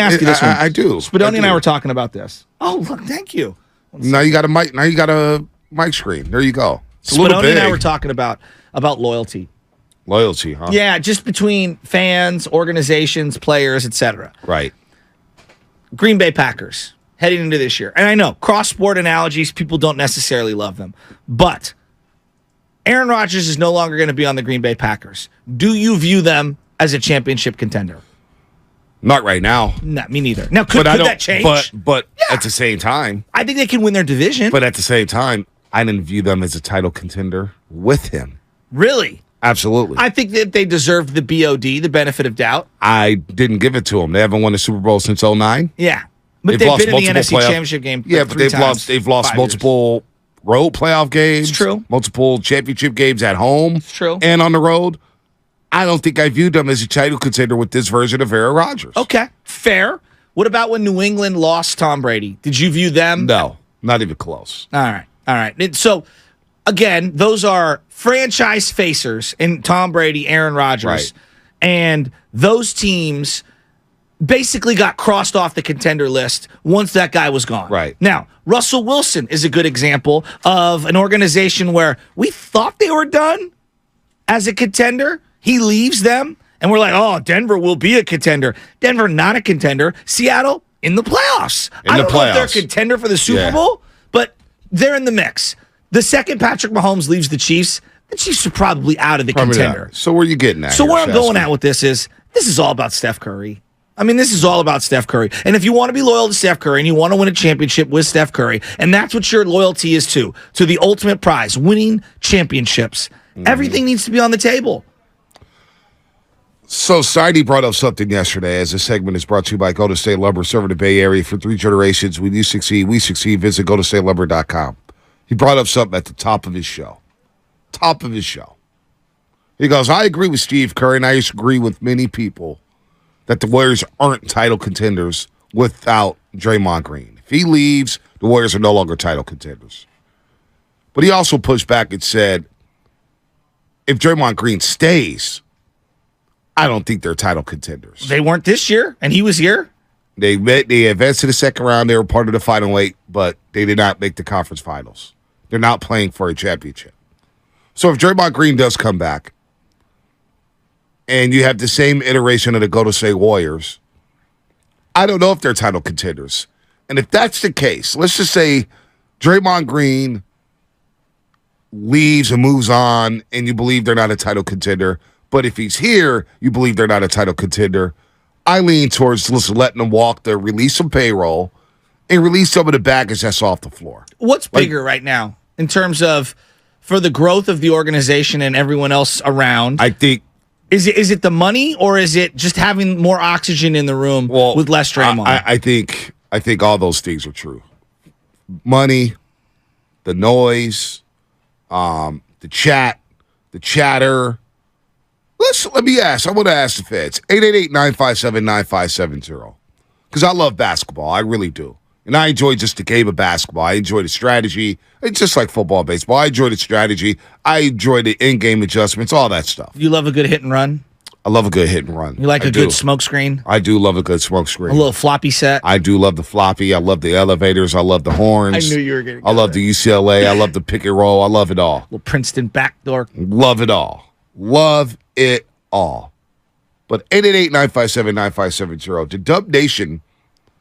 Ask you this one. I do. Spadoni and I were talking about this. Oh, look, thank you. Now you got a mic. Now you got a mic screen. There you go. It's a little Spadoni big. and I were talking about loyalty. Loyalty, huh? Yeah, just between fans, organizations, players, etc. Right. Green Bay Packers heading into this year. And I know, cross-sport analogies, people don't necessarily love them. But Aaron Rodgers is no longer going to be on the Green Bay Packers. Do you view them as a championship contender? Not right now. Not me neither. Now, could that change? But at the same time, I think they can win their division. but at the same time, I didn't view them as a title contender with him. Really? Absolutely. I think that they deserved the BOD, the benefit of doubt. I didn't give it to them. They haven't won the Super Bowl since 2009. Yeah. But they've been in the NFC Championship game Yeah, but they've times, lost multiple road playoff games. It's true. Multiple championship games at home. It's true. And on the road. I don't think I viewed them as a title contender with this version of Aaron Rodgers. Okay, fair. What about when New England lost Tom Brady? Did you view them? No, not even close. All right. So, again, those are franchise facers in Tom Brady, Aaron Rodgers. Right. And those teams basically got crossed off the contender list once that guy was gone. Right. Now, Russell Wilson is a good example of an organization where we thought they were done as a contender. He leaves them, and we're like, oh, Denver will be a contender. Denver, not a contender. Seattle, in the playoffs. I don't know if they're a contender for the Super Bowl, but they're in the mix. The second Patrick Mahomes leaves the Chiefs are probably out of the contender. Not. So where are you getting at? So where I'm going at with this is all about Steph Curry. I mean, this is all about Steph Curry. And if you want to be loyal to Steph Curry and you want to win a championship with Steph Curry, and that's what your loyalty is to the ultimate prize, winning championships, everything needs to be on the table. So, Sidey brought up something yesterday as this segment is brought to you by Golden State Lumber, serving the Bay Area for 3 generations. When you succeed, we succeed. Visit GoldenStateLumber.com. He brought up something at the top of his show. He goes, I agree with Steve Kerr, and I agree with many people that the Warriors aren't title contenders without Draymond Green. If he leaves, the Warriors are no longer title contenders. But he also pushed back and said, if Draymond Green stays, I don't think they're title contenders. They weren't this year, and he was here. They advanced to the second round. They were part of the Final Eight, but they did not make the conference finals. They're not playing for a championship. So if Draymond Green does come back, and you have the same iteration of the Golden State Warriors, I don't know if they're title contenders. And if that's the case, let's just say Draymond Green leaves and moves on, and you believe they're not a title contender. But if he's here, you believe they're not a title contender. I lean towards just letting them walk there, release some payroll, and release some of the baggage that's off the floor. What's bigger right now in terms of for the growth of the organization and everyone else around? I think is it the money or is it just having more oxygen in the room with less Draymond? I think all those things are true. Money, the noise, the chat, the chatter. Let me ask. I want to ask the feds. 888-957-9570. Because I love basketball. I really do. And I enjoy just the game of basketball. I enjoy the strategy. It's just like football, baseball. I enjoy the strategy. I enjoy the in-game adjustments, all that stuff. You love a good hit and run? I love a good hit and run. You like a good smoke screen? I do love a good smoke screen. A little floppy set? I do love the floppy. I love the elevators. I love the horns. I knew you were going to I love the UCLA. I love the pick and roll. I love it all. Little Princeton backdoor. Love it all. Love it all. But 888-957-9570. Did Dub Nation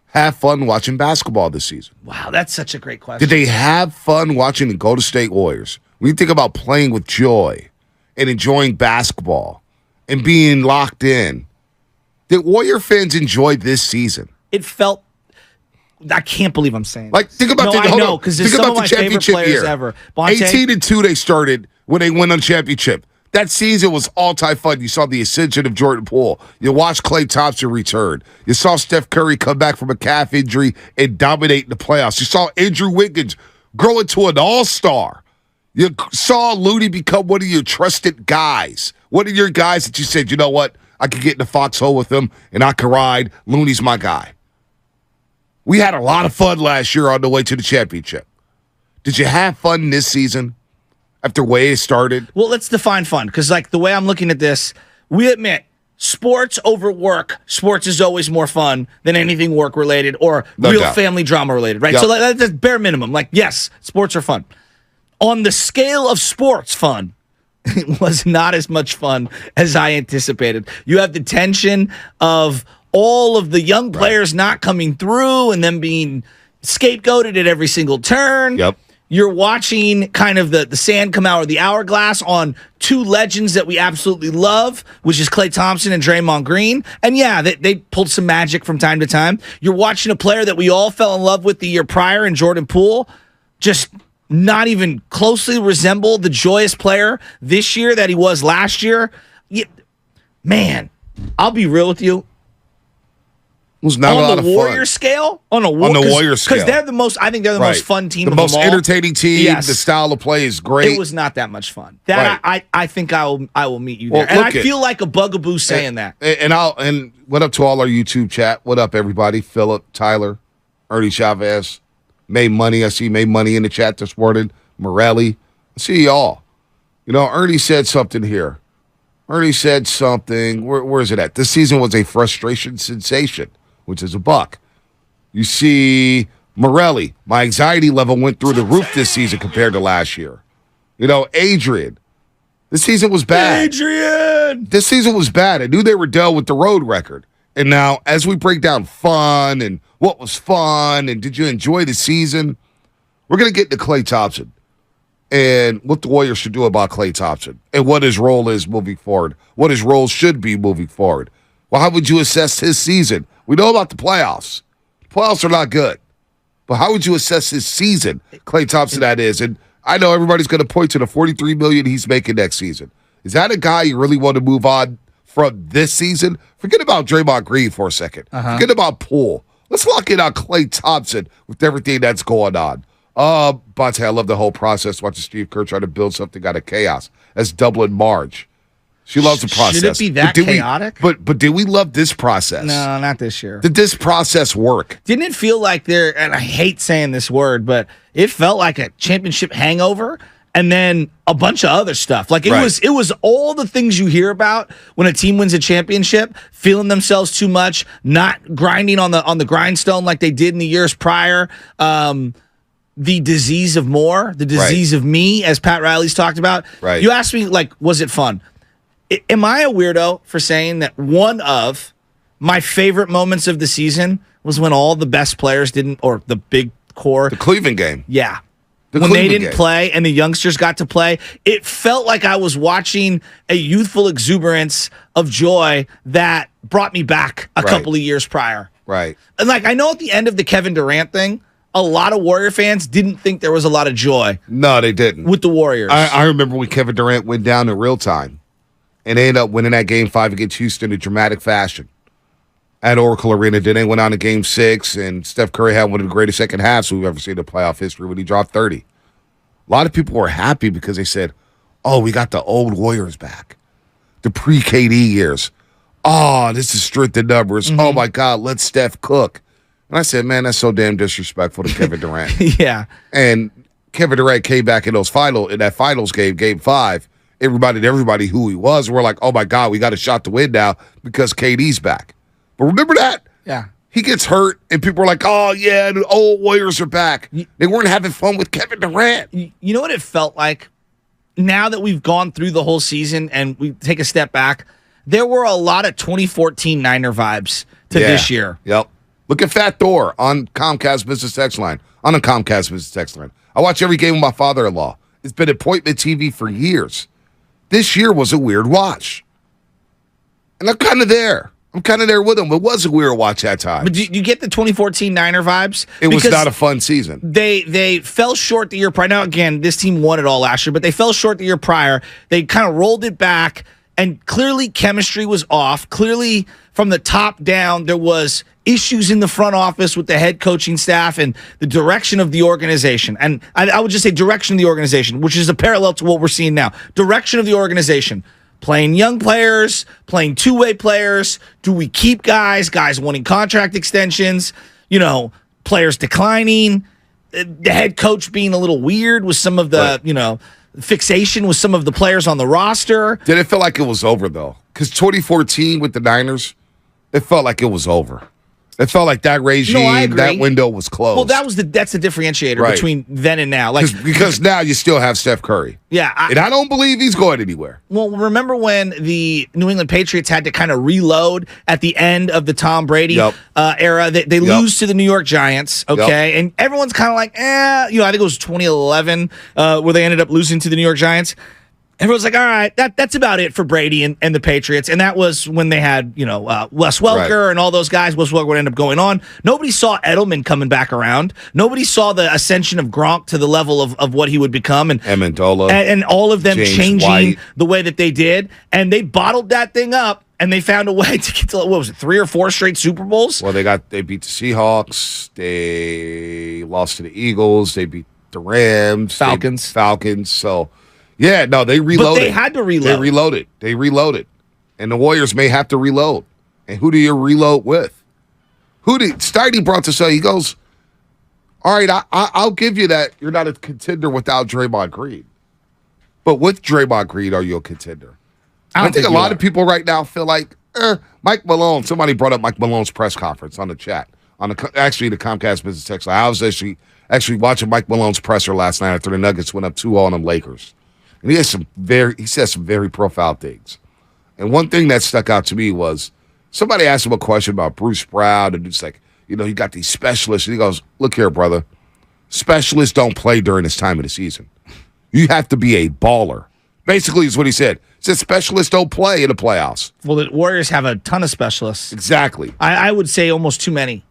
have fun watching basketball this season? Wow, that's such a great question. Did they have fun watching the Golden State Warriors? When you think about playing with joy and enjoying basketball and being locked in, did Warrior fans enjoy this season? It felt, I can't believe I'm saying like, think about I know, because it's some of my favorite players ever. 18-2 they started when they went on championship. That season was all-time fun. You saw the ascension of Jordan Poole. You watched Klay Thompson return. You saw Steph Curry come back from a calf injury and dominate the playoffs. You saw Andrew Wiggins grow into an all-star. You saw Looney become one of your trusted guys. One of your guys that you said, you know what, I could get in the foxhole with him and I could ride. Looney's my guy. We had a lot of fun last year on the way to the championship. Did you have fun this season? After way it started? Well, let's define fun, because like the way I'm looking at this, we admit sports over work. Sports is always more fun than anything work related or No real doubt. family drama related, right? Yep. So that's bare minimum. Like, yes, sports are fun. On the scale of sports fun, it was not as much fun as I anticipated. You have the tension of all of the young players not coming through and them being scapegoated at every single turn. Yep. You're watching kind of the sand come out of the hourglass on two legends that we absolutely love, which is Klay Thompson and Draymond Green. And yeah, they pulled some magic from time to time. You're watching a player that we all fell in love with the year prior in Jordan Poole, just not even closely resemble the joyous player this year that he was last year. Man, I'll be real with you. It was not a lot On of the Warrior fun. scale? On the Warrior scale. Because they're the most, I think they're the most fun team The of most them all. entertaining team. Yes. The style of play is great. It was not that much fun. That I think I will meet you Well, there. And I look feel like a bugaboo saying that. And what up to all our YouTube chat? What up, everybody? Philip, Tyler, Ernie Chavez, Made Money. I see Made Money in the chat this morning. Morelli. I see y'all. You know, Ernie said something here. Ernie said something. Where is it at? This season was a frustration sensation, which is a buck. You see Morelli. My anxiety level went through the roof this season compared to last year. You know, Adrian. This season was bad. Adrian! This season was bad. I knew they were done with the road record. And now, as we break down fun and what was fun and did you enjoy the season, we're going to get to Klay Thompson and what the Warriors should do about Klay Thompson and what his role is moving forward, what his role should be moving forward. Well, how would you assess his season? We know about the playoffs. The playoffs are not good. But how would you assess his season, Klay Thompson, that is? And I know everybody's going to point to the $43 million he's making next season. Is that a guy you really want to move on from this season? Forget about Draymond Green for a second. Forget about Poole. Let's lock in on Klay Thompson with everything that's going on. Bonte, I love the whole process. Watching Steve Kerr try to build something out of chaos. That's Dublin Marge. She loves the process. Should it be that chaotic? But did we love this process? No, not this year. Did this process work? Didn't it feel like there, and I hate saying this word, but it felt like a championship hangover and then a bunch of other stuff. Like it was all the things you hear about when a team wins a championship, feeling themselves too much, not grinding on the grindstone like they did in the years prior. The disease of more, the disease of me, as Pat Riley's talked about. Right. You asked me, like, was it fun? Am I a weirdo for saying that one of my favorite moments of the season was when all the best players didn't, or the big core? The Cleveland game. Yeah. The When they Cleveland didn't game. play and the youngsters got to play, it felt like I was watching a youthful exuberance of joy that brought me back a couple of years prior. Right. And like, I know at the end of the Kevin Durant thing, a lot of Warrior fans didn't think there was a lot of joy No, they didn't. with the Warriors. I remember when Kevin Durant went down in real time, and they ended up winning that Game 5 against Houston in dramatic fashion at Oracle Arena. Then they went on to Game 6, and Steph Curry had one of the greatest second halves we've ever seen in playoff history when he dropped 30. A lot of people were happy because they said, oh, we got the old Warriors back, the pre-KD years. Oh, this is strength in numbers. Oh, my God, let Steph cook. And I said, man, that's so damn disrespectful to Kevin Durant. Yeah. And Kevin Durant came back in that finals game, Game 5. Everybody who he was. We're like, oh my God, we got a shot to win now because KD's back. But remember that? Yeah. He gets hurt, and people are like, oh yeah, the old Warriors are back. They weren't having fun with Kevin Durant. You know what it felt like? Now that we've gone through the whole season and we take a step back, there were a lot of 2014 Niner vibes to this year. Yep. Look at Fat Thor on Comcast Business Text Line. On a Comcast Business Text Line. I watch every game with my father-in-law. It's been appointment TV for years. This year was a weird watch. And I'm kind of there. With him. It was a weird watch at times. But do you get the 2014 Niner vibes? It was Because not a fun season. They fell short the year prior. Now, again, this team won it all last year, but they fell short the year prior. They kind of rolled it back, and clearly chemistry was off. Clearly, from the top down, there was issues in the front office with the head coaching staff and the direction of the organization. And I would just say direction of the organization, which is a parallel to what we're seeing now. Direction of the organization. Playing young players, playing two-way players. Do we keep guys wanting contract extensions, players declining, the head coach being a little weird with some of the, fixation with some of the players on the roster. Did it feel like it was over, though? because 2014 with the Niners, it felt like it was over. It felt like that regime, No, I agree. that window was closed. Well, that's the differentiator Right. between then and now. Like, because now you still have Steph Curry. yeah, And I don't believe he's going anywhere. well, remember when the New England Patriots had to kind of reload at the end of the Tom Brady Yep. era? They lose to the New York Giants, okay? And everyone's kind of like, I think it was 2011 where they ended up losing to the New York Giants. Everyone's like, all right, that's about it for Brady and the Patriots. And that was when they had, Wes Welker and all those guys. Wes Welker would end up going on. Nobody saw Edelman coming back around. Nobody saw the ascension of Gronk to the level of what he would become. And Amendola. And all of them James changing White. the way that they did. And they bottled that thing up. And they found a way to get to, what was it, 3 or 4 straight Super Bowls? Well, they beat the Seahawks. They lost to the Eagles. They beat the Rams. Falcons. So, yeah, no, they reloaded. But they had to reload. They reloaded. And the Warriors may have to reload. And who do you reload with? Steiny brought this up. He goes, all right, I'll give you that. You're not a contender without Draymond Green. But with Draymond Green, are you a contender? I think a lot of people right now feel like Mike Malone. Somebody brought up Mike Malone's press conference on the chat the Comcast Business Text line. I was actually watching Mike Malone's presser last night after the Nuggets went up 2-0 on them Lakers, and he said some very profound things. And one thing that stuck out to me was somebody asked him a question about Bruce Brown, and it's like, you got these specialists, and he goes, "Look here, brother, specialists don't play during this time of the season. You have to be a baller." Basically, is what he said. He said specialists don't play in the playoffs. Well, the Warriors have a ton of specialists. Exactly. I would say almost too many.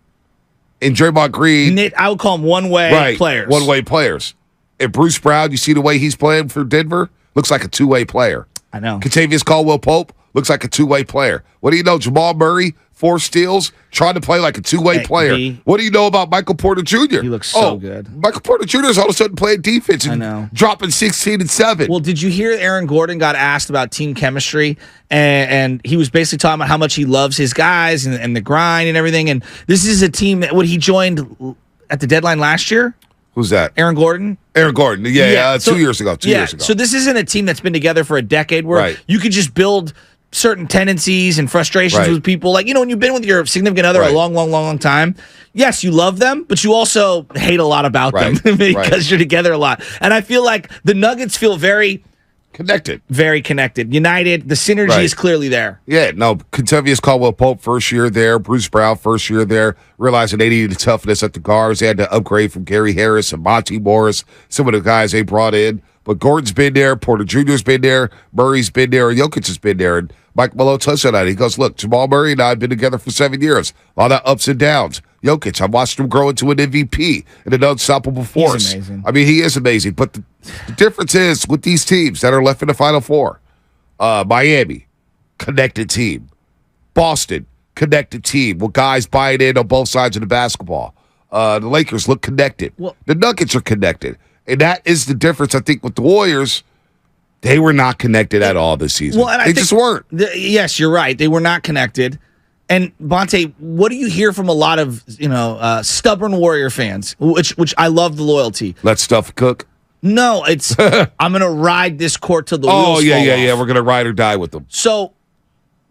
And Draymond Green. I would call them one-way players. One-way players. And Bruce Brown, you see the way he's playing for Denver? Looks like a two-way player. I know. Kentavious Caldwell-Pope looks like a two-way player. What do you know? Jamal Murray, 4 steals, trying to play like a two-way player. What do you know about Michael Porter Jr.? He looks so good. Michael Porter Jr. is all of a sudden playing defense and dropping 16 and 7. Well, did you hear Aaron Gordon got asked about team chemistry? And he was basically talking about how much he loves his guys and the grind and everything. And this is a team that he joined at the deadline last year. Who's that? Aaron Gordon. Aaron Gordon. Yeah, 2 years ago. 2 years ago. So this isn't a team that's been together for a decade where you could just build certain tendencies and frustrations with people. Like, when you've been with your significant other a long time, yes, you love them, but you also hate a lot about them because you're together a lot. And I feel like the Nuggets feel very connected. Very connected. United. The synergy is clearly there. Yeah, no, Kentavious Caldwell-Pope, first year there. Bruce Brown, first year there. Realizing they needed toughness at the guards. They had to upgrade from Gary Harris and Monty Morris, some of the guys they brought in. But Gordon's been there. Porter Jr.'s been there. Murray's been there. And Jokic has been there. And Mike Malone touched on that. He goes, look, Jamal Murray and I have been together for 7 years. A lot of ups and downs. Jokic, I've watched him grow into an MVP and an unstoppable force. He's amazing. I mean, he is amazing. But the difference is with these teams that are left in the Final Four, Miami, connected team. Boston, connected team with guys buying in on both sides of the basketball. The Lakers look connected. The Nuggets are connected. And that is the difference, I think, with the Warriors. They were not connected at all this season. They just weren't. Yes, you're right. They were not connected. And Bonte, what do you hear from a lot of stubborn Warrior fans? Which I love the loyalty. Let stuff cook. No, it's I'm gonna ride this court till the wheels fall off. We're gonna ride or die with them. So,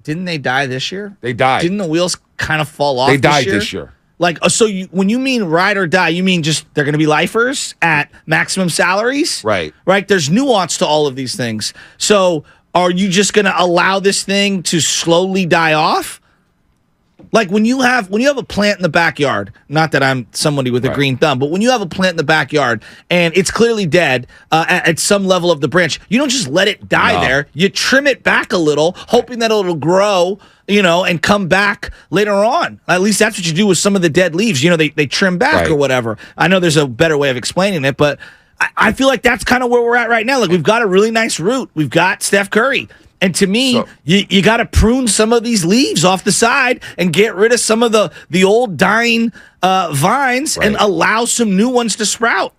didn't they die this year? They died. Didn't the wheels kind of fall off? They died this year. Like, so when you mean ride or die, you mean just they're going to be lifers at maximum salaries? Right. Right? There's nuance to all of these things. So are you just going to allow this thing to slowly die off? Like when you have a plant in the backyard, not that I'm somebody with a green thumb, but when you have a plant in the backyard and it's clearly dead at some level of the branch, you don't just let it die there. You trim it back a little, hoping that it'll grow, and come back later on. At least that's what you do with some of the dead leaves. They trim back or whatever. I know there's a better way of explaining it, but I feel like that's kind of where we're at right now. Like we've got a really nice root. We've got Steph Curry. And to me, you got to prune some of these leaves off the side and get rid of some of the old dying vines and allow some new ones to sprout.